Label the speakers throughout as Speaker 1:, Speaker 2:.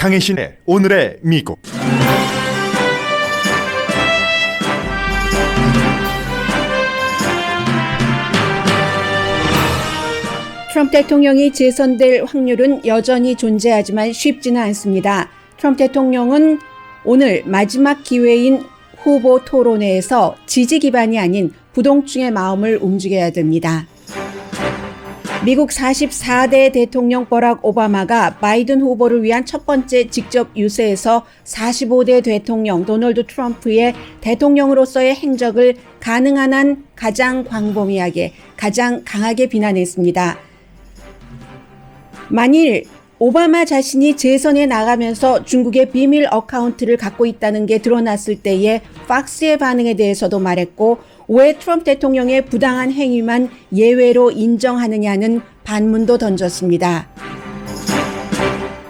Speaker 1: 강혜신의 오늘의 미국.
Speaker 2: 트럼프 대통령이 재선될 확률은 여전히 존재하지만 쉽지는 않습니다. 트럼프 대통령은 오늘 마지막 기회인 후보 토론회에서 지지 기반이 아닌 부동층의 마음을 움직여야 됩니다. 미국 44대 대통령 버락 오바마가 바이든 후보를 위한 첫 번째 직접 유세에서 45대 대통령 도널드 트럼프의 대통령으로서의 행적을 가능한 한 가장 광범위하게, 가장 강하게 비난했습니다. 만일 오바마 자신이 재선에 나가면서 중국의 비밀 어카운트를 갖고 있다는 게 드러났을 때의 팍스의 반응에 대해서도 말했고, 왜 트럼프 대통령의 부당한 행위만 예외로 인정하느냐는 반문도 던졌습니다.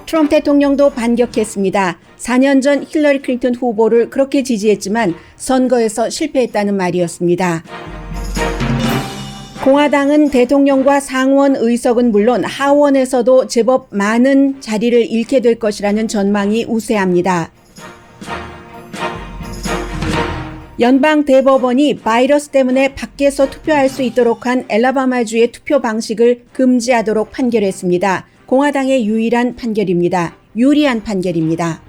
Speaker 2: 트럼프 대통령도 반격했습니다. 4년 전 힐러리 클린턴 후보를 그렇게 지지했지만 선거에서 실패했다는 말이었습니다. 공화당은 대통령과 상원 의석은 물론 하원에서도 제법 많은 자리를 잃게 될 것이라는 전망이 우세합니다. 연방 대법원이 바이러스 때문에 밖에서 투표할 수 있도록 한 엘라바마주의 투표 방식을 금지하도록 판결했습니다. 공화당의 유일한 판결입니다. 유리한 판결입니다.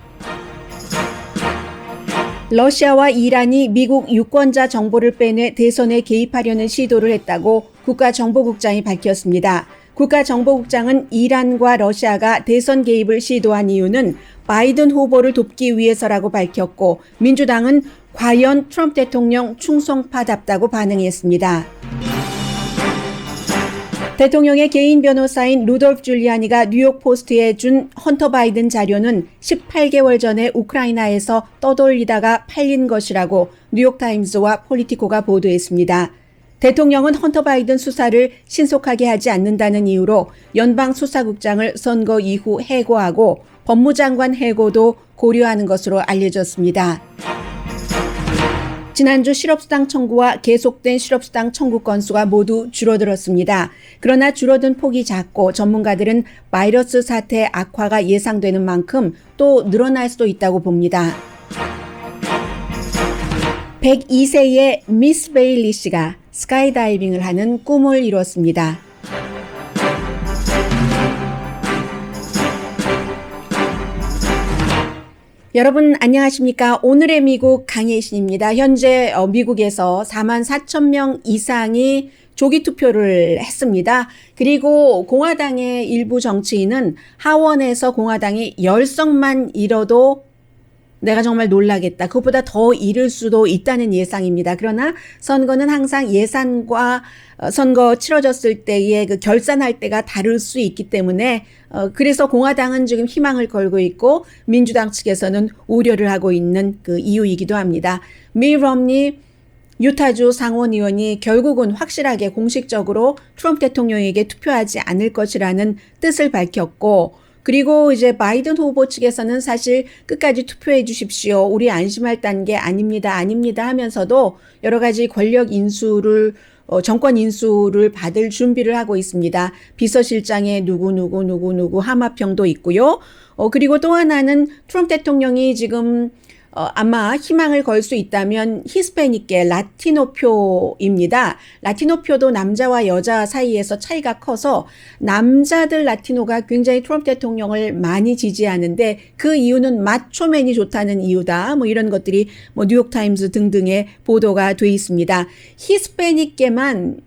Speaker 2: 러시아와 이란이 미국 유권자 정보를 빼내 대선에 개입하려는 시도를 했다고 국가정보국장이 밝혔습니다. 국가정보국장은 이란과 러시아가 대선 개입을 시도한 이유는 바이든 후보를 돕기 위해서라고 밝혔고, 민주당은 과연 트럼프 대통령 충성파답다고 반응했습니다. 대통령의 개인 변호사인 루돌프 줄리아니가 뉴욕 포스트에 준 헌터 바이든 자료는 18개월 전에 우크라이나에서 떠돌리다가 팔린 것이라고 뉴욕타임스와 폴리티코가 보도했습니다. 대통령은 헌터 바이든 수사를 신속하게 하지 않는다는 이유로 연방수사국장을 선거 이후 해고하고 법무장관 해고도 고려하는 것으로 알려졌습니다. 지난주 실업수당 청구와 계속된 실업수당 청구 건수가 모두 줄어들었습니다. 그러나 줄어든 폭이 작고 전문가들은 바이러스 사태 악화가 예상되는 만큼 또 늘어날 수도 있다고 봅니다. 102세의 미스 베일리 씨가 스카이다이빙을 하는 꿈을 이뤘습니다. 여러분 안녕하십니까? 오늘의 미국 강혜신입니다. 현재 미국에서 44,000명 이상이 조기 투표를 했습니다. 그리고 공화당의 일부 정치인은 하원에서 공화당이 10석만 잃어도 내가 정말 놀라겠다. 그것보다 더 잃을 수도 있다는 예상입니다. 그러나 선거는 항상 예산과 선거 치러졌을 때의 그 결산할 때가 다를 수 있기 때문에 그래서 공화당은 지금 희망을 걸고 있고 민주당 측에서는 우려를 하고 있는 그 이유이기도 합니다. 미 럼니 유타주 상원의원이 결국은 확실하게 공식적으로 트럼프 대통령에게 투표하지 않을 것이라는 뜻을 밝혔고, 그리고 이제 바이든 후보 측에서는 사실 끝까지 투표해 주십시오. 우리 안심할 단계 아닙니다 하면서도 여러 가지 권력 인수를 정권 인수를 받을 준비를 하고 있습니다. 비서실장에 누구 하마평도 있고요. 그리고 또 하나는 트럼프 대통령이 지금 아마 희망을 걸 수 있다면 히스패닉계 라티노표입니다. 라티노표도 남자와 여자 사이에서 차이가 커서 남자들 라티노가 굉장히 트럼프 대통령을 많이 지지하는데 그 이유는 마초맨이 좋다는 이유다. 뭐 이런 것들이 뭐 뉴욕타임스 등등의 보도가 돼 있습니다. 히스패닉계만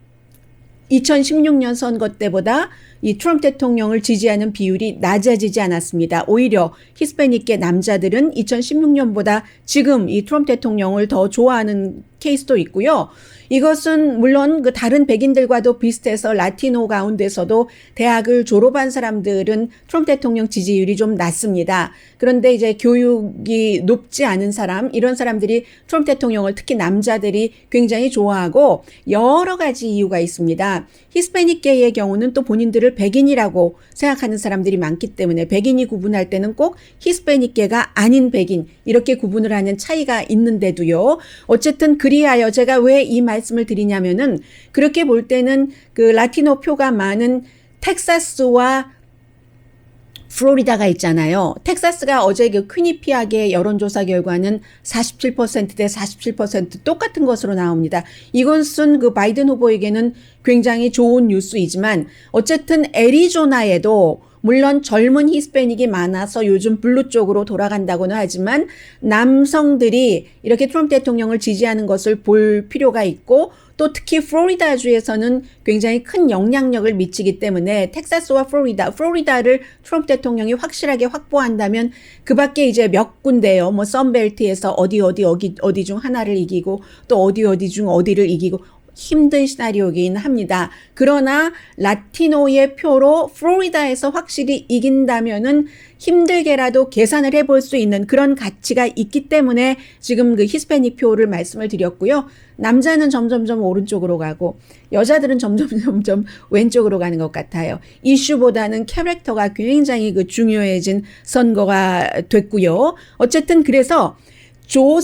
Speaker 2: 2016년 선거 때보다 이 트럼프 대통령을 지지하는 비율이 낮아지지 않았습니다. 오히려 히스패닉계 남자들은 2016년보다 지금 이 트럼프 대통령을 더 좋아하는 케이스도 있고요. 이것은 물론 그 다른 백인들과도 비슷해서 라티노 가운데서도 대학을 졸업한 사람들은 트럼프 대통령 지지율이 좀 낮습니다. 그런데 이제 교육이 높지 않은 사람, 이런 사람들이 트럼프 대통령을 특히 남자들이 굉장히 좋아하고 여러 가지 이유가 있습니다. 히스패닉계의 경우는 또 본인들을 백인이라고 생각하는 사람들이 많기 때문에 백인이 구분할 때는 꼭 히스패닉계가 아닌 백인 이렇게 구분을 하는 차이가 있는데도요. 어쨌든 그리하여 제가 왜 이 말씀을 드리냐면은 그렇게 볼 때는 그 라티노 표가 많은 텍사스와 플로리다가 있잖아요. 텍사스가 어제 그 퀴니피악의 여론조사 결과는 47%대 47% 똑같은 것으로 나옵니다. 이것은 그 바이든 후보에게는 굉장히 좋은 뉴스이지만 어쨌든 애리조나에도 물론 젊은 히스패닉이 많아서 요즘 블루 쪽으로 돌아간다고는 하지만 남성들이 이렇게 트럼프 대통령을 지지하는 것을 볼 필요가 있고 또 특히 플로리다주에서는 굉장히 큰 영향력을 미치기 때문에 텍사스와 플로리다를 트럼프 대통령이 확실하게 확보한다면 그 밖에 이제 몇 군데요. 뭐 선벨트에서 어디 중 하나를 이기고 또 어디 중 어디를 이기고 힘든 시나리오이긴 합니다. 그러나 라티노의 표로 플로리다에서 확실히 이긴다면은 힘들게라도 계산을 해볼 수 있는 그런 가치가 있기 때문에 지금 그 히스패닉 표를 말씀을 드렸고요. 남자는 점점점 오른쪽으로 가고 여자들은 점점 왼쪽으로 가는 것 같아요. 이슈보다는 캐릭터가 굉장히 그 중요해진 선거가 됐고요. 어쨌든 그래서 조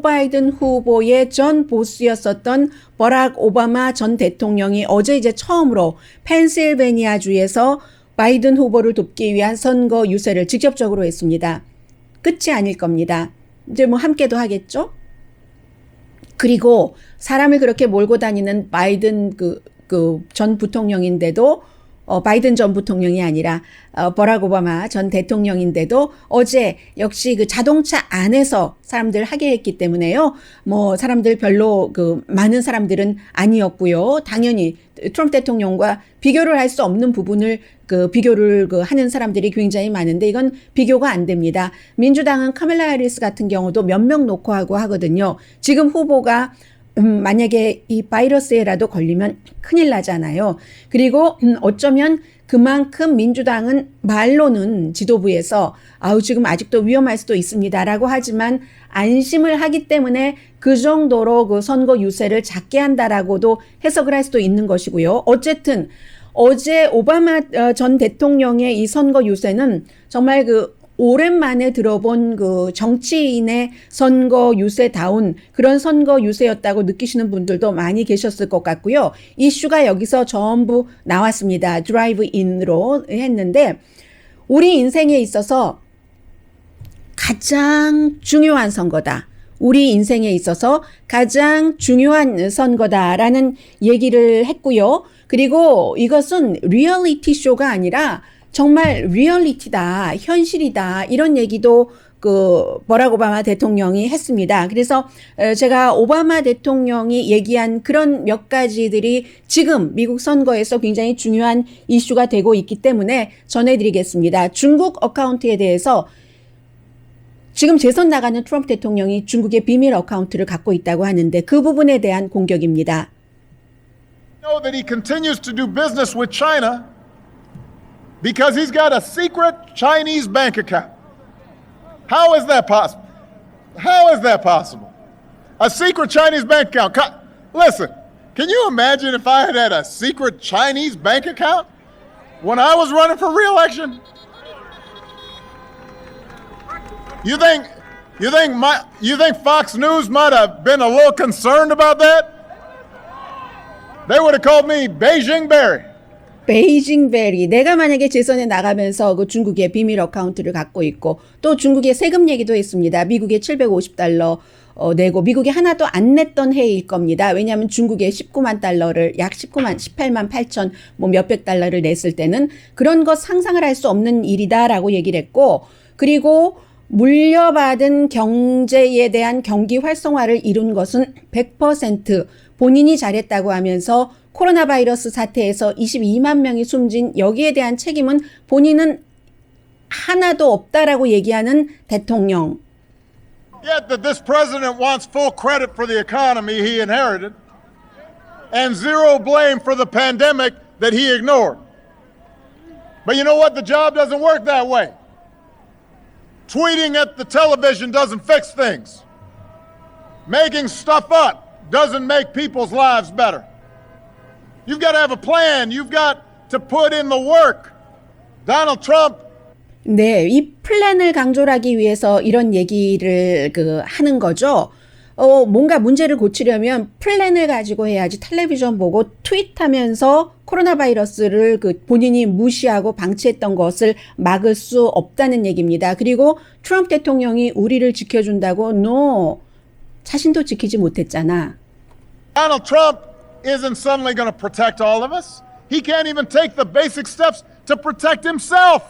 Speaker 2: 바이든 후보의 전 보스였었던 버락 오바마 전 대통령이 어제 이제 처음으로 펜실베니아주에서 바이든 후보를 돕기 위한 선거 유세를 직접적으로 했습니다. 끝이 아닐 겁니다. 이제 뭐 함께도 하겠죠? 그리고 사람을 그렇게 몰고 다니는 바이든 전 부통령인데도 바이든 전 부통령이 아니라 버락 오바마 전 대통령인데도 어제 역시 그 자동차 안에서 사람들 하게 했기 때문에요. 뭐 사람들 별로 많은 사람들은 아니었고요. 당연히 트럼프 대통령과 비교를 할 수 없는 부분을 비교를 하는 사람들이 굉장히 많은데 이건 비교가 안 됩니다. 민주당은 카멜라 해리스 같은 경우도 몇 명 놓고 하거든요. 지금 후보가 만약에 이 바이러스에라도 걸리면 큰일 나잖아요. 그리고 어쩌면 그만큼 민주당은 말로는 지도부에서 지금 아직도 위험할 수도 있습니다라고 하지만 안심을 하기 때문에 그 정도로 그 선거 유세를 작게 한다라고도 해석을 할 수도 있는 것이고요. 어쨌든 어제 오바마 전 대통령의 이 선거 유세는 정말 오랜만에 들어본 정치인의 선거 유세다운 그런 선거 유세였다고 느끼시는 분들도 많이 계셨을 것 같고요. 이슈가 여기서 전부 나왔습니다. 드라이브인으로 했는데 우리 인생에 있어서 가장 중요한 선거다. 우리 인생에 있어서 가장 중요한 선거다라는 얘기를 했고요. 그리고 이것은 리얼리티 쇼가 아니라 정말 리얼리티다, 현실이다 이런 얘기도 버락 오바마 대통령이 했습니다. 그래서 제가 오바마 대통령이 얘기한 그런 몇 가지들이 지금 미국 선거에서 굉장히 중요한 이슈가 되고 있기 때문에 전해드리겠습니다. 중국 어카운트에 대해서 지금 재선 나가는 트럼프 대통령이 중국의 비밀 어카운트를 갖고 있다고 하는데 그 부분에 대한 공격입니다.
Speaker 3: Know that he continues to do business with China because he's got a secret Chinese bank account. How is that possible? How is that possible? A secret Chinese bank account. Listen, can you imagine if I had a secret Chinese bank account when I was running for re-election? You think Fox News might have been a little concerned about that? They would have called me Beijing Barry.
Speaker 2: 베이징 베리. 내가 만약에 재선에 나가면서 중국의 비밀 어카운트를 갖고 있고 또 중국의 세금 얘기도 했습니다. 미국에 $750 내고 미국에 하나도 안 냈던 해일 겁니다. 왜냐하면 중국에 19만 달러를 약 18만 8천 뭐 몇백 달러를 냈을 때는 그런 것 상상을 할 수 없는 일이다라고 얘기를 했고 그리고 물려받은 경제에 대한 경기 활성화를 이룬 것은 100% 본인이 잘했다고 하면서 코로나 바이러스 사태에서 22만 명이 숨진 여기에 대한 책임은 본인은 하나도 없다라고 얘기하는 대통령.
Speaker 3: Yet that this president wants full credit for the economy he inherited and zero blame for the pandemic that he ignored. But you know what? The job doesn't work that way. Tweeting at the television doesn't fix things. Making stuff up doesn't make people's lives better. You've got to have a plan. You've got to put in the work. Donald Trump.
Speaker 2: 네, 이 플랜을 강조하기 위해서 이런 얘기를 하는 거죠. 뭔가 문제를 고치려면 플랜을 가지고 해야지 텔레비전 보고 트윗하면서 코로나 바이러스를 본인이 무시하고 방치했던 것을 막을 수 없다는 얘기입니다. 그리고 트럼프 대통령이 우리를 지켜준다고 no, 자신도 지키지 못했잖아.
Speaker 3: Donald Trump isn't suddenly going to protect all of us. He can't even take the basic steps to protect himself.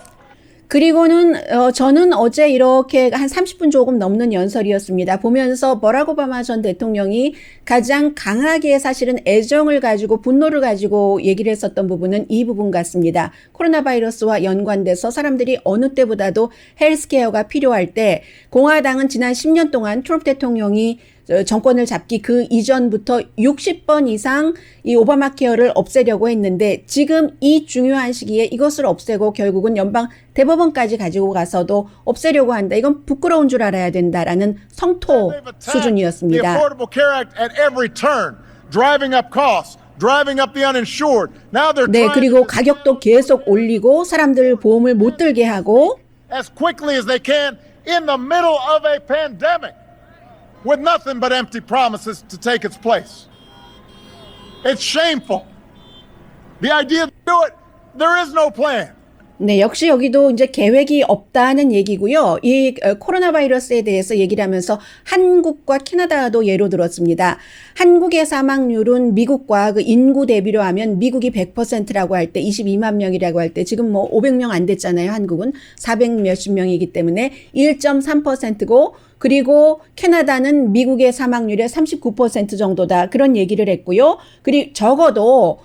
Speaker 2: 그리고는 저는 어제 이렇게 한 30분 조금 넘는 연설이었습니다. 보면서 버락 오바마 전 대통령이 가장 강하게 사실은 애정을 가지고 분노를 가지고 얘기를 했었던 부분은 이 부분 같습니다. 코로나 바이러스와 연관돼서 사람들이 어느 때보다도 헬스케어가 필요할 때 공화당은 지난 10년 동안 트럼프 대통령이 정권을 잡기 그 이전부터 60번 이상 이 오바마 케어를 없애려고 했는데 지금 이 중요한 시기에 이것을 없애고 결국은 연방 대법원까지 가지고 가서도 없애려고 한다. 이건 부끄러운 줄 알아야 된다라는 성토 수준이었습니다.
Speaker 3: The Affordable Care Act at every turn, driving up costs, driving up the uninsured. Now they're
Speaker 2: 네,
Speaker 3: trying
Speaker 2: 그리고
Speaker 3: to
Speaker 2: 가격도 계속 올리고 사람들 보험을 못 들게 하고
Speaker 3: as quickly as they can in the middle of a pandemic with nothing but empty promises to take its place. It's shameful. The idea to do it, there is no plan.
Speaker 2: 네, 역시 여기도 이제 계획이 없다는 얘기고요. 이 코로나 바이러스에 대해서 얘기를 하면서 한국과 캐나다도 예로 들었습니다. 한국의 사망률은 미국과 그 인구 대비로 하면 미국이 100%라고 할 때 22만 명이라고 할 때 지금 뭐 500명 안 됐잖아요. 한국은 400 몇십 명이기 때문에 1.3%고 그리고 캐나다는 미국의 사망률의 39% 정도다. 그런 얘기를 했고요. 그리고 적어도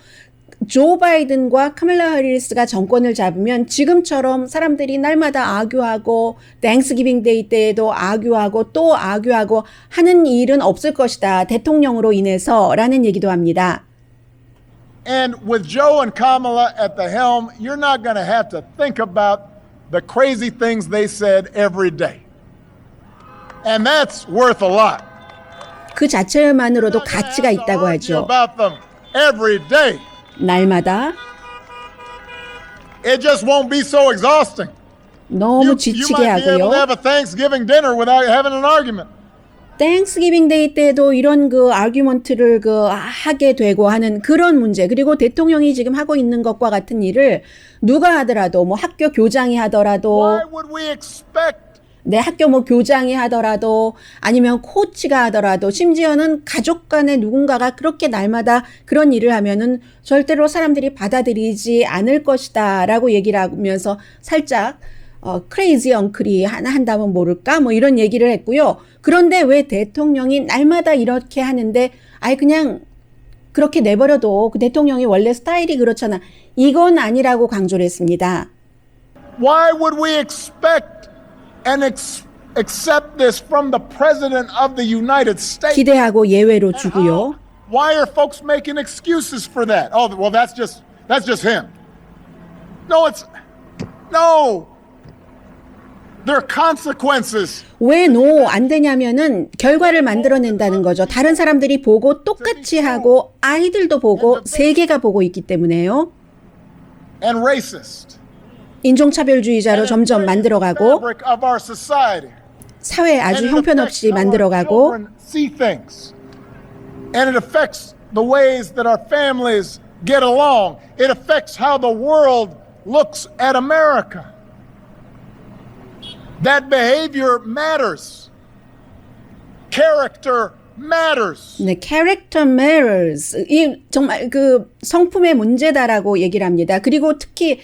Speaker 2: 조 바이든과 카밀라 해리스가 정권을 잡으면 지금처럼 사람들이 날마다 아규하고 땡스기빙 데이 때에도 아규하고 또 아규하고 하는 일은 없을 것이다. 대통령으로 인해서라는 얘기도 합니다.
Speaker 3: And with Joe and Kamala at the helm, you're not going to have to think about the crazy things they said every day. And that's worth a lot.
Speaker 2: 그 자체만으로도 가치가 있다고 하죠.
Speaker 3: About them every day.
Speaker 2: 날마다
Speaker 3: It just won't be so exhausting.
Speaker 2: 너무
Speaker 3: You
Speaker 2: 지치게
Speaker 3: might be able to
Speaker 2: 하고요.
Speaker 3: have a Thanksgiving dinner without having an argument.
Speaker 2: 땡스기빙 데이 때도 이런 아규먼트를 하게 되고 하는 그런 문제. 그리고 대통령이 지금 하고 있는 것과 같은 일을 누가 하더라도 뭐 학교 교장이 하더라도
Speaker 3: Why would we expect
Speaker 2: 내 학교 교장이 하더라도 아니면 코치가 하더라도 심지어는 가족 간에 누군가가 그렇게 날마다 그런 일을 하면은 절대로 사람들이 받아들이지 않을 것이다 라고 얘기를 하면서 살짝 크레이지 엉클이 하나 한다면 모를까 뭐 이런 얘기를 했고요. 그런데 왜 대통령이 날마다 이렇게 하는데 그냥 그렇게 내버려도 그 대통령이 원래 스타일이 그렇잖아. 이건 아니라고 강조를 했습니다.
Speaker 3: Why would we expect and accept this from the President of the United States?
Speaker 2: 기대하고 예외로 주고요.
Speaker 3: Why are folks making excuses for that? Oh, well, that's just him. No. There are consequences.
Speaker 2: 왜 안 되냐면은 결과를 만들어낸다는 거죠. 다른 사람들이 보고 똑같이 하고 아이들도 보고 세계가 보고 있기 때문에요.
Speaker 3: And racist.
Speaker 2: 인종차별주의자로 점점 만들어가고 사회 아주 형편없이 만들어가고
Speaker 3: see things. And it affects the ways that our families get along. It affects how the world looks at America. That behavior matters. Character matters.
Speaker 2: 네, character matters. 이 정말 성품의 문제다라고 얘기를 합니다. 그리고 특히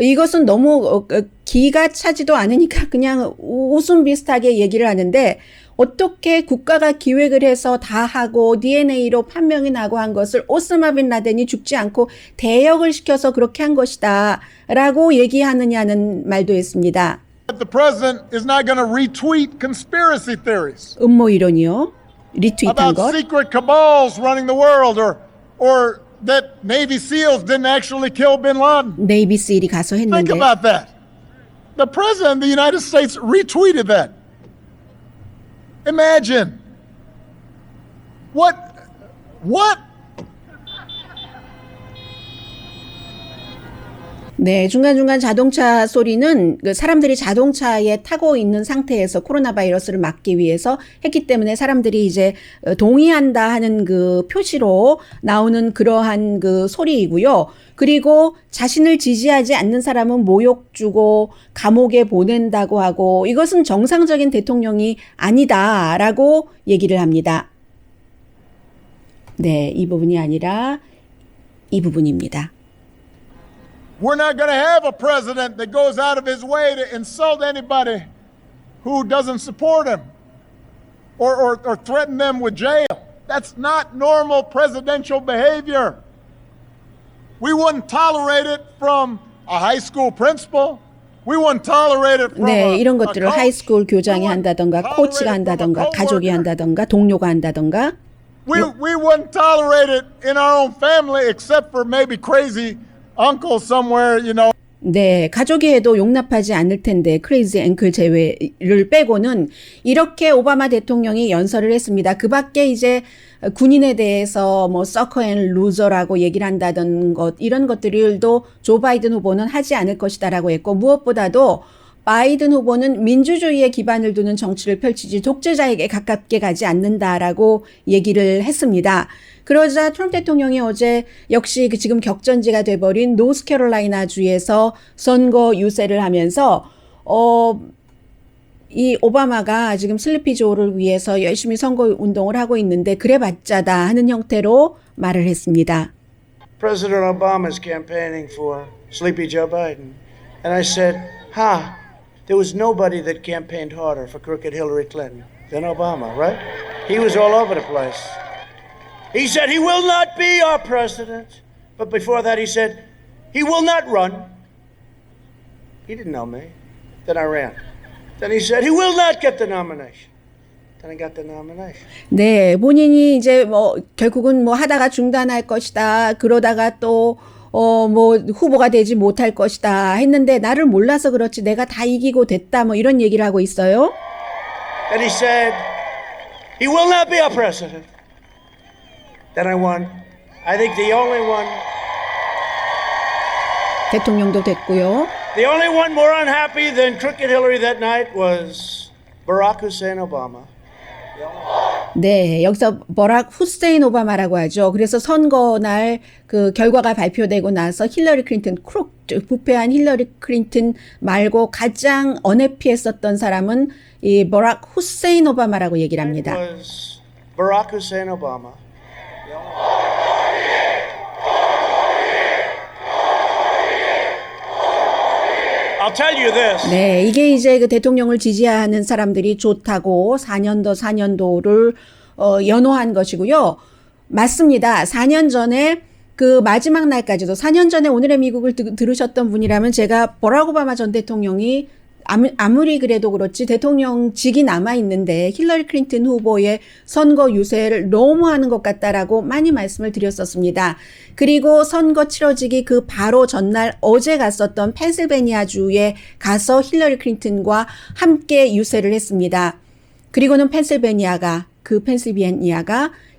Speaker 2: 이것은 너무 기가 차지도 않으니까 그냥 웃음 비슷하게 얘기를 하는데 어떻게 국가가 기획을 해서 다 하고 DNA로 판명이 나고 한 것을 오스마 빈 라덴이 죽지 않고 대역을 시켜서 그렇게 한 것이다 라고 얘기하느냐는 말도 했습니다.
Speaker 3: The president is not going to retweet conspiracy theories.
Speaker 2: 음모 이론이요. 리트윗한
Speaker 3: about
Speaker 2: 것.
Speaker 3: secret cabals running the world or that Navy SEALs didn't actually kill bin Laden.
Speaker 2: 네이비 세일이 가서
Speaker 3: Think
Speaker 2: 했는데
Speaker 3: about that. The president of the United States retweeted that. Imagine. What?
Speaker 2: 네, 중간중간 자동차 소리는 그 사람들이 자동차에 타고 있는 상태에서 코로나 바이러스를 막기 위해서 했기 때문에 사람들이 이제 동의한다 하는 그 표시로 나오는 그러한 그 소리이고요. 그리고 자신을 지지하지 않는 사람은 모욕 주고 감옥에 보낸다고 하고 이것은 정상적인 대통령이 아니다라고 얘기를 합니다. 네, 이 부분이 아니라 이 부분입니다.
Speaker 3: We're not going to have a president that goes out of his way to insult anybody who doesn't support him or threaten them with jail. That's not normal presidential behavior. We wouldn't tolerate it from a high school principal. We wouldn't tolerate it from
Speaker 2: 네, 이런
Speaker 3: a
Speaker 2: 것들을
Speaker 3: coach.
Speaker 2: 하이스쿨 교장이
Speaker 3: We wouldn't
Speaker 2: 한다던가
Speaker 3: tolerate
Speaker 2: 코치가
Speaker 3: it from a
Speaker 2: 한다던가 가족이
Speaker 3: coworker.
Speaker 2: 한다던가 동료가 한다던가
Speaker 3: We wouldn't tolerate it in our own family except for maybe crazy uncle somewhere, you know.
Speaker 2: 네, 가족이 해도 용납하지 않을 텐데 크레이지 앵클 제외를 빼고는 이렇게 오바마 대통령이 연설을 했습니다. 그 밖에 이제 군인에 대해서 뭐 서커 앤 루저라고 얘기를 한다던 것 이런 것들도 조 바이든 후보는 하지 않을 것이다라고 했고 무엇보다도 바이든 후보는 민주주의에 기반을 두는 정치를 펼치지 독재자에게 가깝게 가지 않는다라고 얘기를 했습니다. 그러자 트럼프 대통령이 어제 역시 그 지금 격전지가 돼버린 노스캐롤라이나 주에서 선거 유세를 하면서 이 오바마가 지금 슬리피 조를 위해서 열심히 선거 운동을 하고 있는데 그래봤자다 하는 형태로 말을 했습니다.
Speaker 4: President Obama is campaigning for Sleepy Joe Biden. And I said, there was nobody that campaigned harder for crooked Hillary Clinton than Obama, right? He was all over the place. He said he will not be our president. But before that he said he will not run. He didn't know me. Then I ran. Then he said he will not get the nomination. Then I got the nomination.
Speaker 2: 네, 본인이 이제 뭐 결국은 뭐 하다가 중단할 것이다. 그러다가 또 뭐 후보가 되지 못할 것이다 했는데 나를 몰라서 그렇지 내가 다 이기고 됐다 뭐 이런 얘기를 하고 있어요.
Speaker 4: And he said he will not be our president. Then I won. I think the only one
Speaker 2: 대통령도 됐고요.
Speaker 4: The only one more unhappy than crooked Hillary that night was Barack Hussein Obama.
Speaker 2: 네, 여기서 버락 후세인 오바마라고 하죠. 그래서 선거 날 그 결과가 발표되고 나서 힐러리 클린턴 부패한 힐러리 클린턴 말고 가장 언해피했었던 사람은 이 버락 후세인 오바마라고 얘기를 합니다.
Speaker 4: Was Barack Hussein Obama. I'll tell you this.
Speaker 2: 네, 이게 이제 그 대통령을 지지하는 사람들이 좋다고 4년도를 연호한 것이고요. 맞습니다. 4년 전에 그 마지막 날까지도 4년 전에 오늘의 미국을 들으셨던 분이라면 제가 버락 오바마 전 대통령이 아무리 그래도 그렇지 대통령직이 남아있는데 힐러리 클린턴 후보의 선거 유세를 너무 하는 것 같다라고 많이 말씀을 드렸었습니다. 그리고 선거 치러지기 그 바로 전날 어제 갔었던 펜실베니아주에 가서 힐러리 클린턴과 함께 유세를 했습니다. 그리고는 펜실베니아가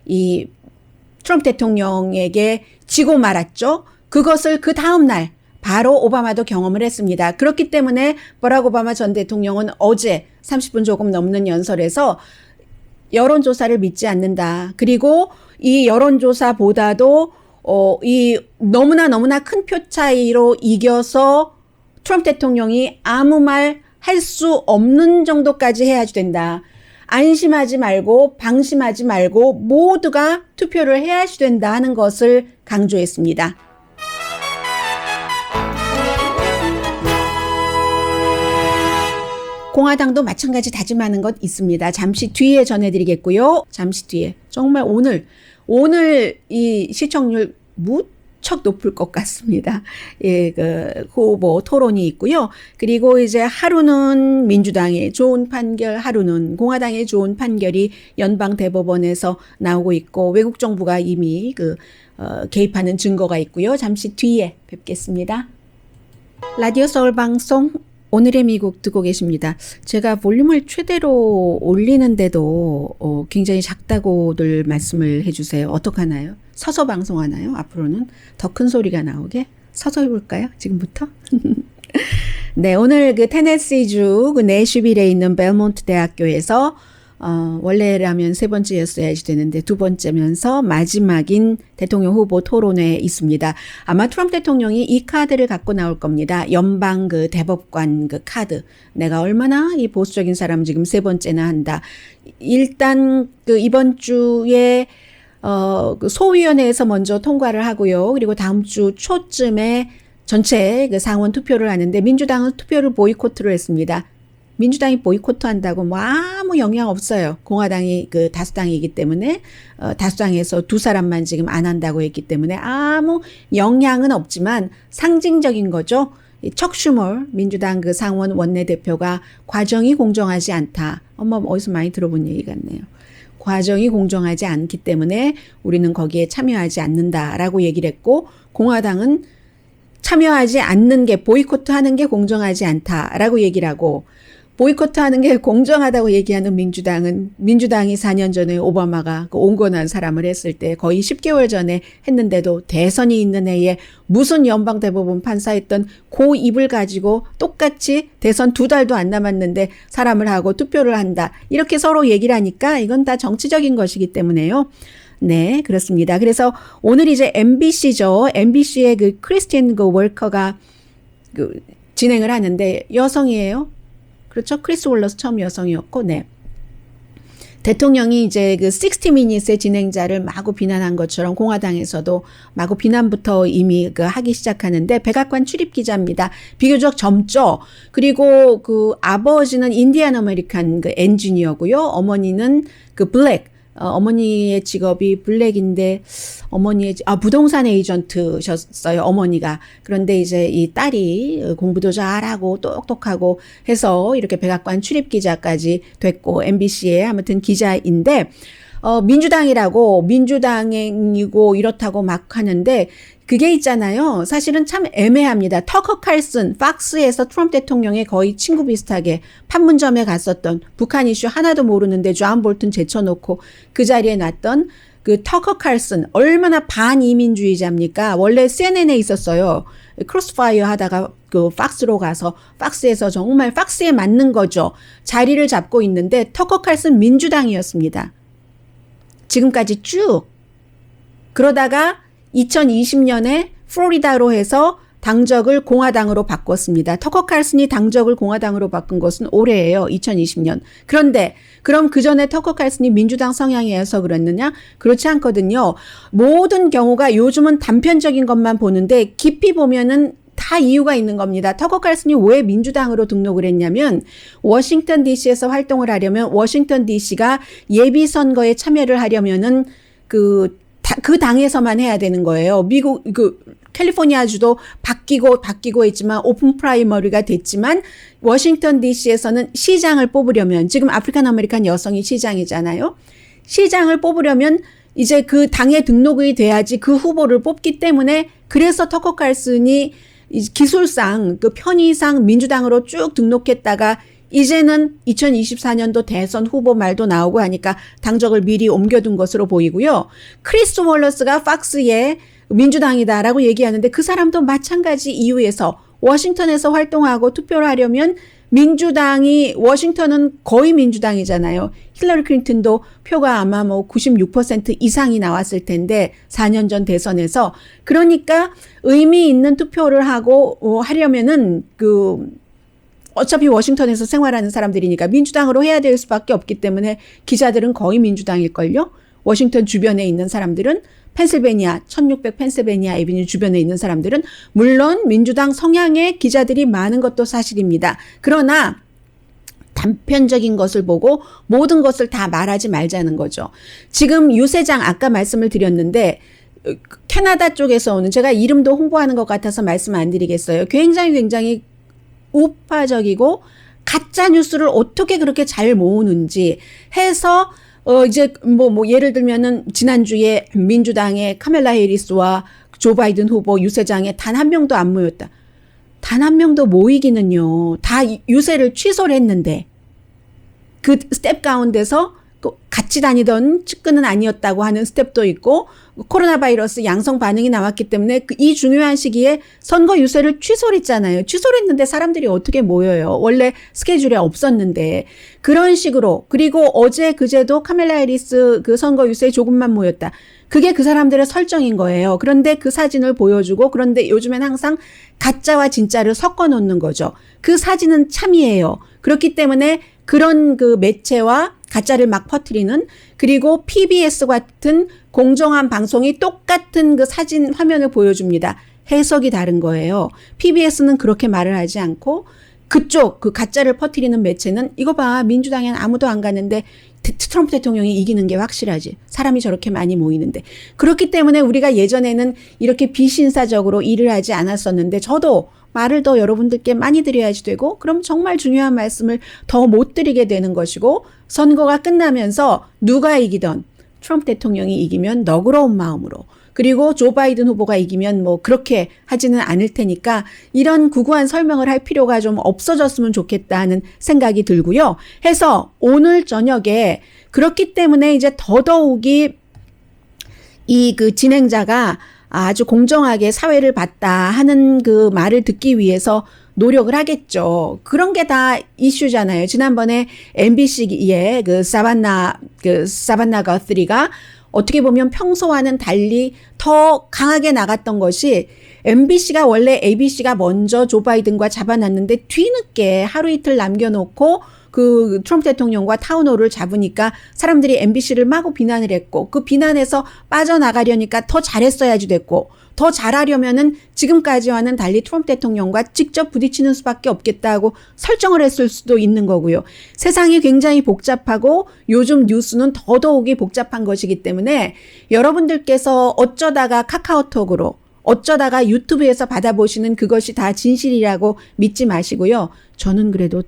Speaker 2: 이 트럼프 대통령에게 지고 말았죠. 그것을 그 다음 날 바로 오바마도 경험을 했습니다. 그렇기 때문에 버락 오바마 전 대통령은 어제 30분 조금 넘는 연설에서 여론조사를 믿지 않는다. 그리고 이 여론조사보다도 이 너무나 큰 표 차이로 이겨서 트럼프 대통령이 아무 말 할 수 없는 정도까지 해야지 된다. 안심하지 말고 방심하지 말고 모두가 투표를 해야지 된다 하는 것을 강조했습니다. 공화당도 마찬가지 다짐하는 것 있습니다. 잠시 뒤에 전해드리겠고요. 잠시 뒤에 정말 오늘 이 시청률 무척 높을 것 같습니다. 예, 그 후보 토론이 있고요. 그리고 이제 하루는 민주당의 좋은 판결, 하루는 공화당의 좋은 판결이 연방 대법원에서 나오고 있고 외국 정부가 이미 개입하는 증거가 있고요. 잠시 뒤에 뵙겠습니다. 라디오 서울 방송 오늘의 미국 듣고 계십니다. 제가 볼륨을 최대로 올리는데도 굉장히 작다고들 말씀을 해주세요. 어떡하나요? 서서 방송하나요? 앞으로는 더 큰 소리가 나오게? 서서 해볼까요? 지금부터? 네, 오늘 그 테네시주 그 내슈빌에 있는 벨몬트 대학교에서 원래라면 세 번째였어야지 되는데 두 번째면서 마지막인 대통령 후보 토론회에 있습니다. 아마 트럼프 대통령이 이 카드를 갖고 나올 겁니다. 연방 그 대법관 그 카드. 내가 얼마나 이 보수적인 사람 지금 세 번째나 한다. 일단 그 이번 주에 그 소위원회에서 먼저 통과를 하고요. 그리고 다음 주 초쯤에 전체 그 상원 투표를 하는데 민주당은 투표를 보이콧을 했습니다. 민주당이 보이콧 한다고 뭐 아무 영향 없어요. 공화당이 그 다수당이기 때문에 다수당에서 두 사람만 지금 안 한다고 했기 때문에 아무 영향은 없지만 상징적인 거죠. 척 슈머 민주당 그 상원 원내대표가 과정이 공정하지 않다. 어디서 많이 들어본 얘기 같네요. 과정이 공정하지 않기 때문에 우리는 거기에 참여하지 않는다라고 얘기를 했고 공화당은 참여하지 않는 게 보이콧 하는 게 공정하지 않다라고 얘기를 하고 보이콧하는 게 공정하다고 얘기하는 민주당이 4년 전에 오바마가 그 온건한 사람을 했을 때 거의 10개월 전에 했는데도 대선이 있는 해에 무슨 연방대법원 판사했던 그 입을 가지고 똑같이 대선 2달도 안 남았는데 사람을 하고 투표를 한다. 이렇게 서로 얘기를 하니까 이건 다 정치적인 것이기 때문에요. 네, 그렇습니다. 그래서 오늘 이제 MBC죠. MBC의 그 크리스틴 그 월커가 그 진행을 하는데 여성이에요. 그렇죠. 크리스 월러스 처음 여성이었고, 네. 대통령이 이제 그 60미닛의 진행자를 마구 비난한 것처럼 공화당에서도 마구 비난부터 이미 그 하기 시작하는데 백악관 출입 기자입니다. 비교적 젊죠. 그리고 그 아버지는 인디안 아메리칸 그 엔지니어고요. 어머니는 그 블랙. 어머니의 직업이 블랙인데 부동산 에이전트셨어요. 어머니가. 그런데 이제 이 딸이 공부도 잘하고 똑똑하고 해서 이렇게 백악관 출입 기자까지 됐고 MBC의 아무튼 기자인데 민주당이고 이렇다고 막 하는데 그게 있잖아요. 사실은 참 애매합니다. 터커 칼슨, 팍스에서 트럼프 대통령의 거의 친구 비슷하게 판문점에 갔었던 북한 이슈 하나도 모르는데 존 볼튼 제쳐놓고 그 자리에 놨던 그 터커 칼슨 얼마나 반이민주의자입니까? 원래 CNN에 있었어요. 크로스파이어 하다가 그 팍스로 가서 팍스에서 정말 팍스에 맞는 거죠. 자리를 잡고 있는데 터커 칼슨 민주당이었습니다. 지금까지 쭉. 그러다가 2020년에 플로리다로 해서 당적을 공화당으로 바꿨습니다. 터커 칼슨이 당적을 공화당으로 바꾼 것은 올해예요. 2020년. 그런데 그럼 그 전에 터커 칼슨이 민주당 성향이어서 그랬느냐? 그렇지 않거든요. 모든 경우가 요즘은 단편적인 것만 보는데 깊이 보면은 다 이유가 있는 겁니다. 터커 칼슨이 왜 민주당으로 등록을 했냐면 워싱턴 DC에서 활동을 하려면 워싱턴 DC가 예비 선거에 참여를 하려면은 그 당에서만 해야 되는 거예요. 미국 캘리포니아주도 바뀌고 있지만 오픈 프라이머리가 됐지만 워싱턴 DC에서는 시장을 뽑으려면 지금 아프리칸 아메리칸 여성이 시장이잖아요. 시장을 뽑으려면 이제 그 당에 등록이 돼야지 그 후보를 뽑기 때문에 그래서 터커 칼슨이 기술상 그 편의상 민주당으로 쭉 등록했다가 이제는 2024년도 대선 후보 말도 나오고 하니까 당적을 미리 옮겨둔 것으로 보이고요. 크리스 월러스가 팍스의 민주당이다라고 얘기하는데 그 사람도 마찬가지 이유에서 워싱턴에서 활동하고 투표를 하려면 민주당이 워싱턴은 거의 민주당이잖아요. 힐러리 클린턴도 표가 아마 96% 이상이 나왔을 텐데 4년 전 대선에서 그러니까 의미 있는 투표를 하고 하려면은 어차피 워싱턴에서 생활하는 사람들이니까 민주당으로 해야 될 수밖에 없기 때문에 기자들은 거의 민주당일걸요. 워싱턴 주변에 있는 사람들은 펜실베니아 1600 펜실베니아 애비뉴 주변에 있는 사람들은 물론 민주당 성향의 기자들이 많은 것도 사실입니다. 그러나 단편적인 것을 보고 모든 것을 다 말하지 말자는 거죠. 지금 유세장 아까 말씀을 드렸는데 캐나다 쪽에서 오는 제가 이름도 홍보하는 것 같아서 말씀 안 드리겠어요. 굉장히 우파적이고 가짜 뉴스를 어떻게 그렇게 잘 모으는지 해서 이제 예를 들면은 지난주에 민주당의 카멜라 해리스와 조 바이든 후보 유세장에 단 한 명도 안 모였다. 단 한 명도 모이기는요. 다 유세를 취소를 했는데 그 스텝 가운데서 같이 다니던 측근은 아니었다고 하는 스텝도 있고 코로나 바이러스 양성 반응이 나왔기 때문에 이 중요한 시기에 선거 유세를 취소를 했잖아요. 취소를 했는데 사람들이 어떻게 모여요. 원래 스케줄에 없었는데. 그런 식으로. 그리고 어제 그제도 카멜라 해리스 그 선거 유세에 조금만 모였다. 그게 그 사람들의 설정인 거예요. 그런데 그 사진을 보여주고 그런데 요즘엔 항상 가짜와 진짜를 섞어 놓는 거죠. 그 사진은 참이에요. 그렇기 때문에 그런 그 매체와 가짜를 막 퍼뜨리는 그리고 PBS 같은 공정한 방송이 똑같은 그 사진 화면을 보여줍니다. 해석이 다른 거예요. PBS는 그렇게 말을 하지 않고 그쪽 그 가짜를 퍼뜨리는 매체는 이거 봐 민주당엔 아무도 안 가는데 트럼프 대통령이 이기는 게 확실하지. 사람이 저렇게 많이 모이는데. 그렇기 때문에 우리가 예전에는 이렇게 비신사적으로 일을 하지 않았었는데 저도 말을 더 여러분들께 많이 드려야지 되고 그럼 정말 중요한 말씀을 더 못 드리게 되는 것이고 선거가 끝나면서 누가 이기던 트럼프 대통령이 이기면 너그러운 마음으로 그리고 조 바이든 후보가 이기면 뭐 그렇게 하지는 않을 테니까 이런 구구한 설명을 할 필요가 좀 없어졌으면 좋겠다는 생각이 들고요. 해서 오늘 저녁에 그렇기 때문에 이제 더더욱이 이 그 진행자가 아주 공정하게 사회를 봤다 하는 그 말을 듣기 위해서 노력을 하겠죠. 그런 게 다 이슈잖아요. 지난번에 MBC의 그 사반나 거스리가 어떻게 보면 평소와는 달리 더 강하게 나갔던 것이 MBC가 원래 ABC가 먼저 조 바이든과 잡아놨는데 뒤늦게 하루 이틀 남겨놓고 그 트럼프 대통령과 타운홀을 잡으니까 사람들이 MBC를 마구 비난을 했고 그 비난에서 빠져나가려니까 더 잘했어야지 됐고 더 잘하려면은 지금까지와는 달리 트럼프 대통령과 직접 부딪히는 수밖에 없겠다고 설정을 했을 수도 있는 거고요. 세상이 굉장히 복잡하고 요즘 뉴스는 더더욱이 복잡한 것이기 때문에 여러분들께서 어쩌다가 카카오톡으로 어쩌다가 유튜브에서 받아보시는 그것이 다 진실이라고 믿지 마시고요. 저는 그래도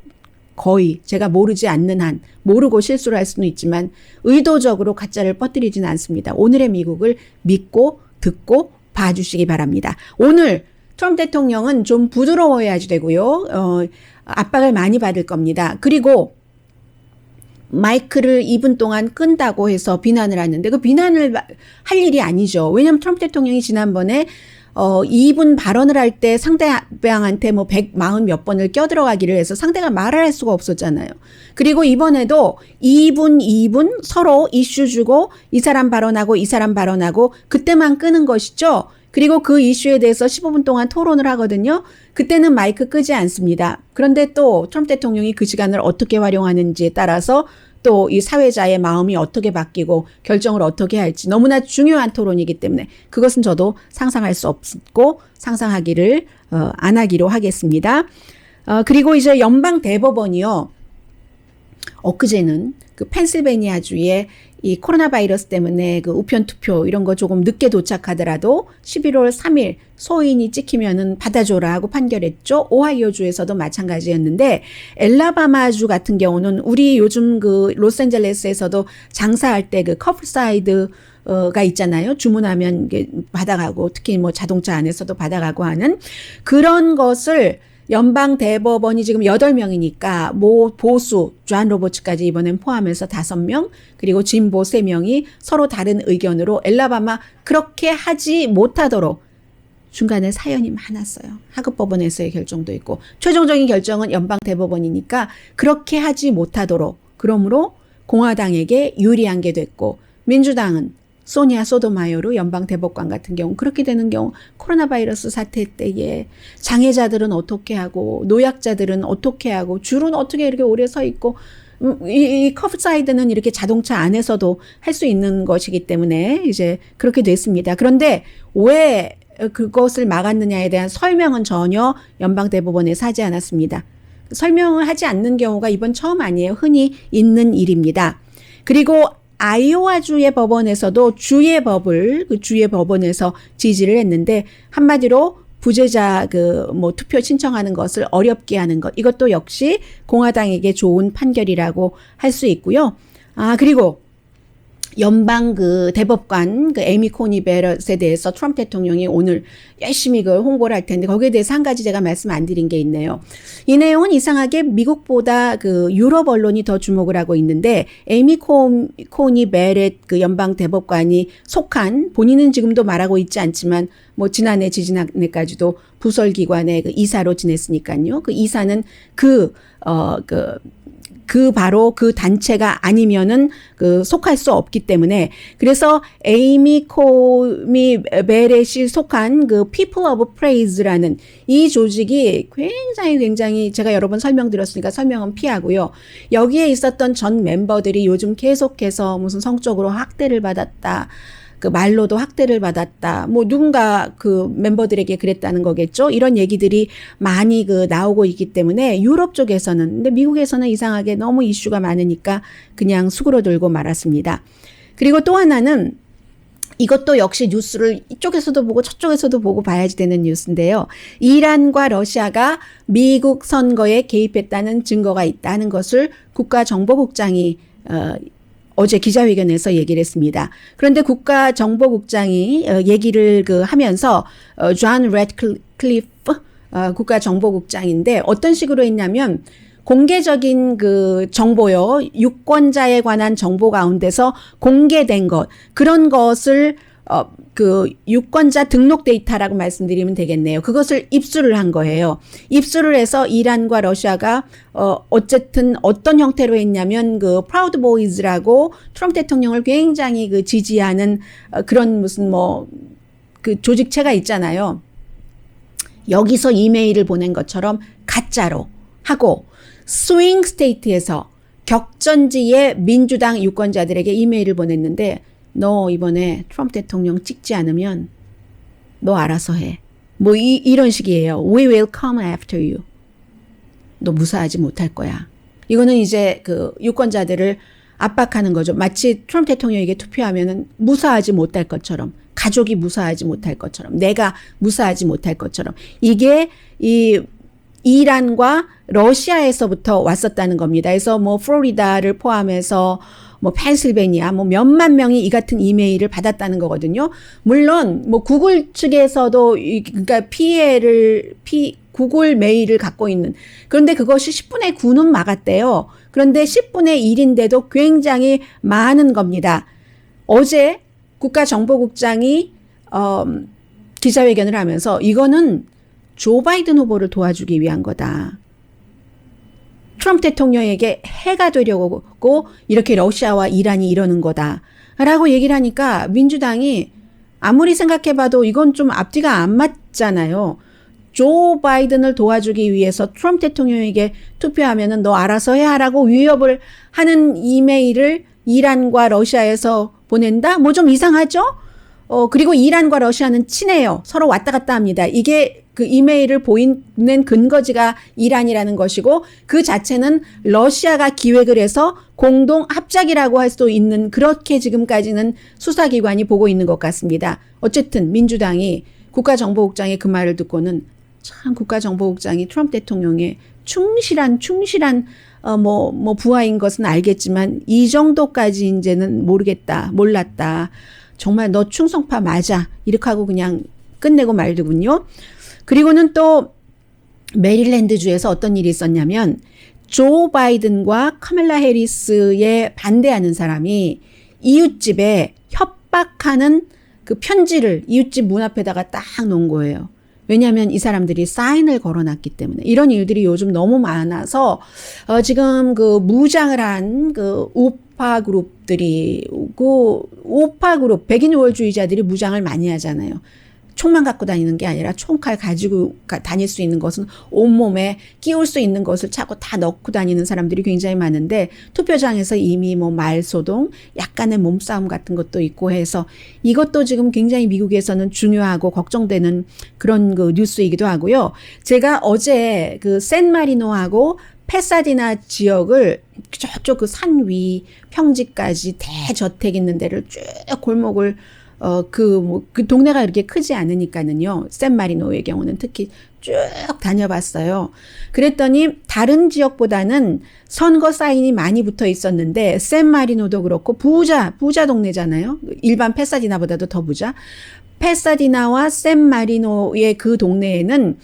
Speaker 2: 거의 제가 모르지 않는 한 모르고 실수를 할 수는 있지만 의도적으로 가짜를 퍼뜨리지는 않습니다. 오늘의 미국을 믿고 듣고 봐주시기 바랍니다. 오늘 트럼프 대통령은 좀 부드러워야지 되고요. 압박을 많이 받을 겁니다. 그리고 마이크를 2분 동안 끈다고 해서 비난을 하는데 그 비난을 할 일이 아니죠. 왜냐하면 트럼프 대통령이 지난번에 2분 발언을 할 때 상대방한테 뭐 140 몇 번을 껴들어가기를 해서 상대가 말을 할 수가 없었잖아요. 그리고 이번에도 2분 서로 이슈 주고 이 사람 발언하고 이 사람 발언하고 그때만 끄는 것이죠. 그리고 그 이슈에 대해서 15분 동안 토론을 하거든요. 그때는 마이크 끄지 않습니다. 그런데 또 트럼프 대통령이 그 시간을 어떻게 활용하는지에 따라서 또 이 사회자의 마음이 어떻게 바뀌고 결정을 어떻게 할지 너무나 중요한 토론이기 때문에 그것은 저도 상상할 수 없고 상상하기를 안 하기로 하겠습니다. 그리고 이제 연방 대법원이요. 엊그제는 그 펜실베니아주의 이 코로나 바이러스 때문에 그 우편 투표 이런 거 조금 늦게 도착하더라도 11월 3일 소인이 찍히면은 받아줘라 하고 판결했죠. 오하이오주에서도 마찬가지였는데 엘라바마주 같은 경우는 우리 요즘 그 로스앤젤레스에서도 장사할 때 그 커플사이드가 있잖아요. 주문하면 받아가고 특히 뭐 자동차 안에서도 받아가고 하는 그런 것을 연방 대법원이 지금 8명이니까 보수 존 로버츠까지 이번엔 포함해서 5명 그리고 진보 3명이 서로 다른 의견으로 엘라바마 그렇게 하지 못하도록 중간에 사연이 많았어요. 하급법원에서의 결정도 있고 최종적인 결정은 연방 대법원이니까 그렇게 하지 못하도록 그러므로 공화당에게 유리한 게 됐고 민주당은 소니아 소토마요로 연방 대법관 같은 경우 그렇게 되는 경우 코로나 바이러스 사태 때에 장애자들은 어떻게 하고 노약자들은 어떻게 하고 줄은 어떻게 이렇게 오래 서 있고 이 커브사이드는 이렇게 자동차 안에서도 할 수 있는 것이기 때문에 이제 그렇게 됐습니다. 그런데 왜 그것을 막았느냐에 대한 설명은 전혀 연방 대법원에서 하지 않았습니다. 설명을 하지 않는 경우가 이번 처음 아니에요. 흔히 있는 일입니다. 그리고 아이오와주의 법원에서도 주의 법원에서 지지를 했는데 한마디로 부재자 뭐 투표 신청하는 것을 어렵게 하는 것 이것도 역시 공화당에게 좋은 판결이라고 할 수 있고요. 그리고 연방 그 대법관 그 에미 코니 베럿에 대해서 트럼프 대통령이 오늘 열심히 그 홍보를 할 텐데 거기에 대해서 한 가지 제가 말씀 안 드린 게 있네요. 이 내용은 이상하게 미국보다 그 유럽 언론이 더 주목을 하고 있는데 에미 코니 베럿 그 연방 대법관이 속한 본인은 지금도 말하고 있지 않지만 뭐 지난해 지지난해까지도 부설기관의 그 이사로 지냈으니까요. 그 이사는 바로 그 단체가 아니면은 그 속할 수 없기 때문에 그래서 에이미 코니 베렛이 속한 그 People of Praise라는 이 조직이 굉장히 제가 여러 번 설명드렸으니까 설명은 피하고요. 여기에 있었던 전 멤버들이 요즘 계속해서 무슨 성적으로 학대를 받았다. 그 말로도 학대를 받았다. 뭐 누군가 그 멤버들에게 그랬다는 거겠죠. 이런 얘기들이 많이 그 나오고 있기 때문에 유럽 쪽에서는 근데 미국에서는 이상하게 너무 이슈가 많으니까 그냥 수그러들고 말았습니다. 그리고 또 하나는 이것도 역시 뉴스를 이쪽에서도 보고 저쪽에서도 보고 봐야지 되는 뉴스인데요. 이란과 러시아가 미국 선거에 개입했다는 증거가 있다는 것을 국가정보국장이 어제 기자회견에서 얘기를 했습니다. 그런데 국가정보국장이 얘기를 하면서 존 래드클리프 국가정보국장인데 어떤 식으로 했냐면 공개적인 그 정보요. 유권자에 관한 정보 가운데서 공개된 것 그런 것을 그 유권자 등록 데이터라고 말씀드리면 되겠네요. 그것을 입수를 한 거예요. 입수를 해서 이란과 러시아가 어쨌든 어떤 형태로 했냐면 그 프라우드 보이즈라고 트럼프 대통령을 굉장히 그 지지하는 그런 무슨 뭐 그 조직체가 있잖아요. 여기서 이메일을 보낸 것처럼 가짜로 하고 스윙 스테이트에서 격전지의 민주당 유권자들에게 이메일을 보냈는데 너 이번에 트럼프 대통령 찍지 않으면 너 알아서 해. 뭐 이런 식이에요. We will come after you. 너 무사하지 못할 거야. 이거는 이제 그 유권자들을 압박하는 거죠. 마치 트럼프 대통령에게 투표하면은 무사하지 못할 것처럼, 가족이 무사하지 못할 것처럼, 내가 무사하지 못할 것처럼. 이게 이 이란과 러시아에서부터 왔었다는 겁니다. 그래서 뭐 플로리다를 포함해서 뭐 펜실베니아 뭐 몇만 명이 이 같은 이메일을 받았다는 거거든요. 물론 뭐 구글 측에서도 그러니까 구글 메일을 갖고 있는 그런데 그것이 10분의 9는 막았대요. 그런데 10분의 1인데도 굉장히 많은 겁니다. 어제 국가정보국장이 기자회견을 하면서 이거는 조 바이든 후보를 도와주기 위한 거다. 트럼프 대통령에게 해가 되려고 이렇게 러시아와 이란이 이러는 거다라고 얘기를 하니까 민주당이 아무리 생각해봐도 이건 좀 앞뒤가 안 맞잖아요. 조 바이든을 도와주기 위해서 트럼프 대통령에게 투표하면은 너 알아서 해라고 위협을 하는 이메일을 이란과 러시아에서 보낸다? 뭐 좀 이상하죠? 그리고 이란과 러시아는 친해요. 서로 왔다 갔다 합니다. 이게 그 이메일을 보이는 근거지가 이란이라는 것이고 그 자체는 러시아가 기획을 해서 공동 합작이라고 할 수도 있는 그렇게 지금까지는 수사기관이 보고 있는 것 같습니다. 어쨌든 민주당이 국가정보국장의 그 말을 듣고는 참 국가정보국장이 트럼프 대통령의 충실한 부하인 것은 알겠지만 이 정도까지 이제는 몰랐다. 정말 너 충성파 맞아. 이렇게 하고 그냥 끝내고 말더군요. 그리고는 또 메릴랜드주에서 어떤 일이 있었냐면 조 바이든과 카멜라 해리스에 반대하는 사람이 이웃집에 협박하는 그 편지를 이웃집 문 앞에다가 딱 놓은 거예요. 왜냐하면 이 사람들이 사인을 걸어놨기 때문에 이런 일들이 요즘 너무 많아서 지금 그 무장을 한 그 우파 그룹들이 우파 그룹 백인 우월주의자들이 무장을 많이 하잖아요. 총만 갖고 다니는 게 아니라 총칼 가지고 다닐 수 있는 것은 온몸에 끼울 수 있는 것을 차고 다 넣고 다니는 사람들이 굉장히 많은데 투표장에서 이미 뭐 말소동 약간의 몸싸움 같은 것도 있고 해서 이것도 지금 굉장히 미국에서는 중요하고 걱정되는 그런 그 뉴스이기도 하고요. 제가 어제 그 샌마리노하고 페사디나 지역을 저쪽 그 산 위 평지까지 대저택 있는 데를 쭉 골목을 그 동네가 그렇게 크지 않으니까는요. 샌마리노의 경우는 특히 쭉 다녀봤어요. 그랬더니 다른 지역보다는 선거 사인이 많이 붙어 있었는데 샌마리노도 그렇고 부자 동네잖아요. 일반 페사디나보다도 더 부자. 페사디나와 샌마리노의 그 동네에는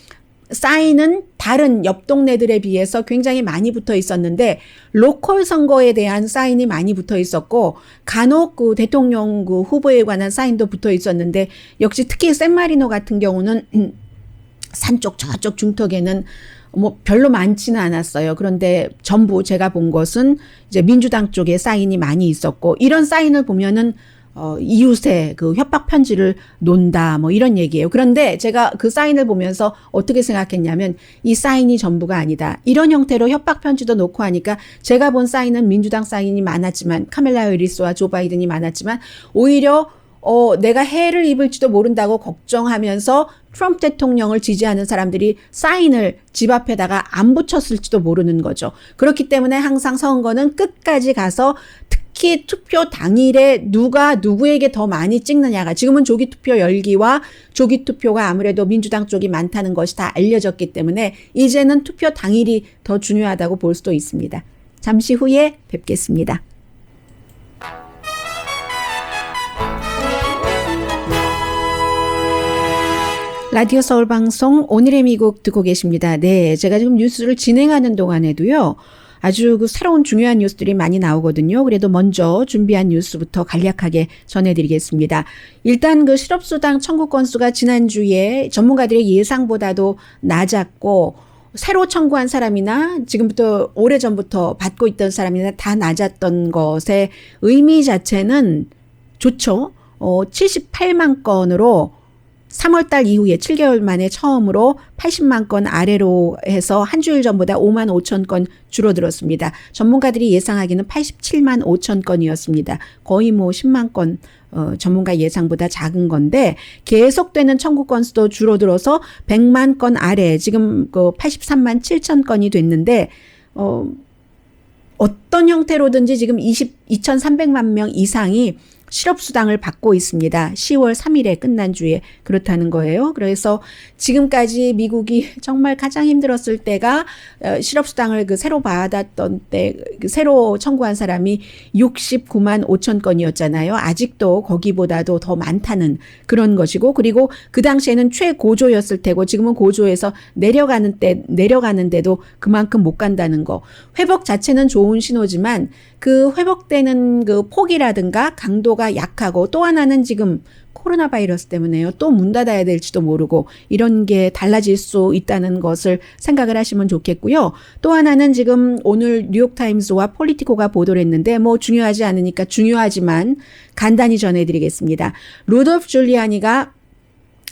Speaker 2: 사인은 다른 옆 동네들에 비해서 굉장히 많이 붙어 있었는데 로컬 선거에 대한 사인이 많이 붙어 있었고 간혹 그 대통령 그 후보에 관한 사인도 붙어 있었는데 역시 특히 샌마리노 같은 경우는 산 쪽 저쪽 중턱에는 뭐 별로 많지는 않았어요. 그런데 전부 제가 본 것은 이제 민주당 쪽에 사인이 많이 있었고 이런 사인을 보면은 이웃의 그 협박 편지를 논다 뭐 이런 얘기예요. 그런데 제가 그 사인을 보면서 어떻게 생각했냐면 이 사인이 전부가 아니다. 이런 형태로 협박 편지도 놓고 하니까 제가 본 사인은 민주당 사인이 많았지만 카멜라 해리스와 조 바이든이 많았지만 오히려 내가 해를 입을지도 모른다고 걱정하면서 트럼프 대통령을 지지하는 사람들이 사인을 집 앞에다가 안 붙였을지도 모르는 거죠. 그렇기 때문에 항상 선거는 끝까지 가서 특히 투표 당일에 누가 누구에게 더 많이 찍느냐가 지금은 조기 투표 열기와 조기 투표가 아무래도 민주당 쪽이 많다는 것이 다 알려졌기 때문에 이제는 투표 당일이 더 중요하다고 볼 수도 있습니다. 잠시 후에 뵙겠습니다. 라디오 서울 방송 오늘의 미국 듣고 계십니다. 네, 제가 지금 뉴스를 진행하는 동안에도요. 아주 그 새로운 중요한 뉴스들이 많이 나오거든요. 그래도 먼저 준비한 뉴스부터 간략하게 전해드리겠습니다. 일단 그 실업수당 청구 건수가 지난주에 전문가들의 예상보다도 낮았고 새로 청구한 사람이나 지금부터 오래전부터 받고 있던 사람이나 다 낮았던 것의 의미 자체는 좋죠. 78만 건으로 3월 달 이후에 7개월 만에 처음으로 80만 건 아래로 해서 한 주일 전보다 5만 5천 건 줄어들었습니다. 전문가들이 예상하기는 87만 5천 건이었습니다. 거의 뭐 10만 건 전문가 예상보다 작은 건데 계속되는 청구 건수도 줄어들어서 100만 건 아래 지금 그 83만 7천 건이 됐는데 어떤 형태로든지 지금 2,300만 명 이상이 실업수당을 받고 있습니다. 10월 3일에 끝난 주에 그렇다는 거예요. 그래서 지금까지 미국이 정말 가장 힘들었을 때가 실업수당을 그 새로 받았던 때 새로 청구한 사람이 69만 5천 건이었잖아요. 아직도 거기보다도 더 많다는 그런 것이고 그리고 그 당시에는 최고조였을 테고 지금은 고조에서 내려가는데도 그만큼 못 간다는 거. 회복 자체는 좋은 신호지만 그 회복되는 그 폭이라든가 강도가 약하고 또 하나는 지금 코로나 바이러스 때문에요. 또 문 닫아야 될지도 모르고 이런 게 달라질 수 있다는 것을 생각을 하시면 좋겠고요. 또 하나는 지금 오늘 뉴욕타임스와 폴리티코가 보도를 했는데 뭐 중요하지 않으니까 중요하지만 간단히 전해드리겠습니다. 루돌프 줄리아니가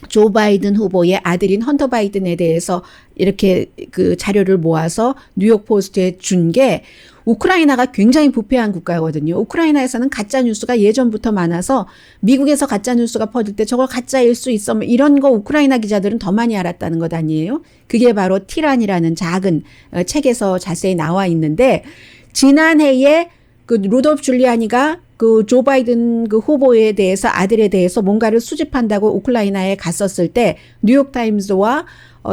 Speaker 2: 조 바이든 후보의 아들인 헌터 바이든에 대해서 이렇게 그 자료를 모아서 뉴욕 포스트에 준 게 우크라이나가 굉장히 부패한 국가거든요. 우크라이나에서는 가짜 뉴스가 예전부터 많아서 미국에서 가짜 뉴스가 퍼질 때 저걸 가짜일 수 있어 이런 거 우크라이나 기자들은 더 많이 알았다는 것 아니에요? 그게 바로 티란이라는 작은 책에서 자세히 나와 있는데 지난해에 그 루돌프 줄리아니가 그 조 바이든 그 후보에 대해서 아들에 대해서 뭔가를 수집한다고 우크라이나에 갔었을 때 뉴욕타임스와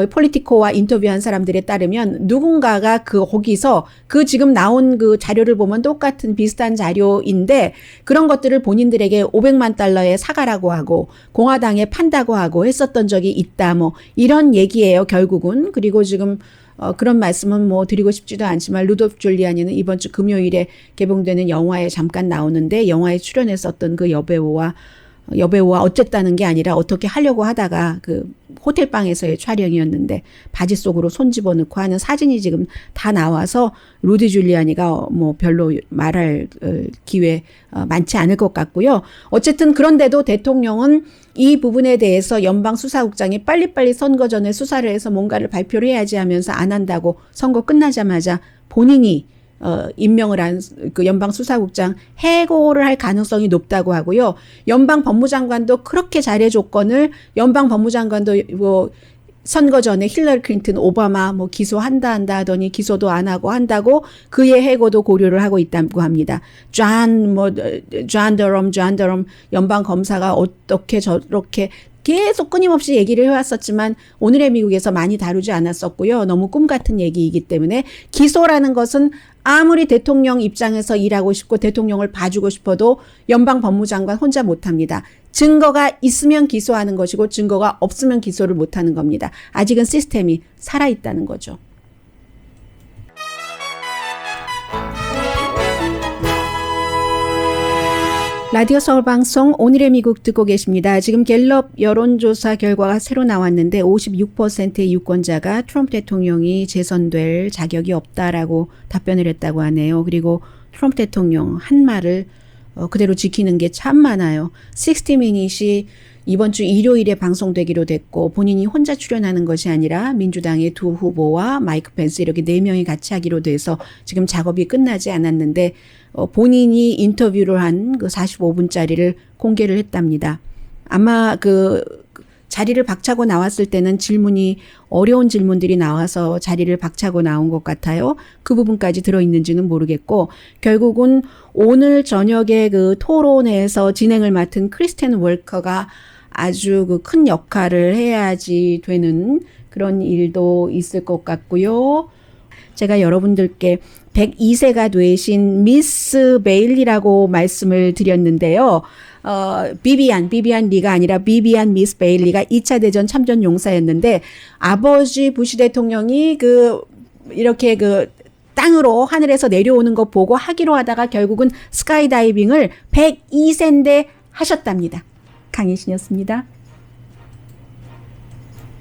Speaker 2: 폴리티코와 인터뷰한 사람들에 따르면 누군가가 거기서 그 지금 나온 그 자료를 보면 똑같은 비슷한 자료인데 그런 것들을 본인들에게 500만 달러에 사가라고 하고 공화당에 판다고 하고 했었던 적이 있다 뭐 이런 얘기예요 결국은. 그리고 지금 그런 말씀은 뭐 드리고 싶지도 않지만 루돌프 줄리아니는 이번 주 금요일에 개봉되는 영화에 잠깐 나오는데 영화에 출연했었던 그 여배우와 어쨌다는 게 아니라 어떻게 하려고 하다가 그 호텔방에서의 촬영이었는데 바지 속으로 손 집어넣고 하는 사진이 지금 다 나와서 루디 줄리아니가 뭐 별로 말할 기회 많지 않을 것 같고요. 어쨌든 그런데도 대통령은 이 부분에 대해서 연방수사국장이 빨리빨리 선거 전에 수사를 해서 뭔가를 발표를 해야지 하면서 안 한다고 선거 끝나자마자 본인이 임명을 한 그 연방수사국장 해고를 할 가능성이 높다고 하고요. 연방법무장관도 그렇게 잘해 조건을 연방법무장관도 뭐 선거 전에 힐러리 클린턴, 오바마 뭐 기소한다 하더니 기소도 안 하고 한다고 그의 해고도 고려를 하고 있다고 합니다. 존 더럼 연방 검사가 어떻게 저렇게 계속 끊임없이 얘기를 해왔었지만 오늘의 미국에서 많이 다루지 않았었고요. 너무 꿈 같은 얘기이기 때문에 기소라는 것은 아무리 대통령 입장에서 일하고 싶고 대통령을 봐주고 싶어도 연방 법무장관 혼자 못합니다. 증거가 있으면 기소하는 것이고 증거가 없으면 기소를 못하는 겁니다. 아직은 시스템이 살아있다는 거죠. 라디오 서울 방송 오늘의 미국 듣고 계십니다. 지금 갤럽 여론조사 결과가 새로 나왔는데 56%의 유권자가 트럼프 대통령이 재선될 자격이 없다라고 답변을 했다고 하네요. 그리고 트럼프 대통령 한 말을 그대로 지키는 게 참 많아요. 60미닛이 이번 주 일요일에 방송되기로 됐고 본인이 혼자 출연하는 것이 아니라 민주당의 두 후보와 마이크 펜스 이렇게 4명이 같이 하기로 돼서 지금 작업이 끝나지 않았는데 본인이 인터뷰를 한 그 45분짜리를 공개를 했답니다. 아마 그 자리를 박차고 나왔을 때는 질문이 어려운 질문들이 나와서 자리를 박차고 나온 것 같아요. 그 부분까지 들어있는지는 모르겠고 결국은 오늘 저녁에 그 토론회에서 진행을 맡은 크리스텐 월커가 아주 그 큰 역할을 해야지 되는 그런 일도 있을 것 같고요. 제가 여러분들께 102세가 되신 미스 베일리라고 말씀을 드렸는데요. 비비안 리가 아니라 비비안 미스 베일리가 2차 대전 참전 용사였는데 아버지 부시 대통령이 이렇게 땅으로 하늘에서 내려오는 거 보고 하기로 하다가 결국은 스카이다이빙을 102세인데 하셨답니다. 강혜신이었습니다.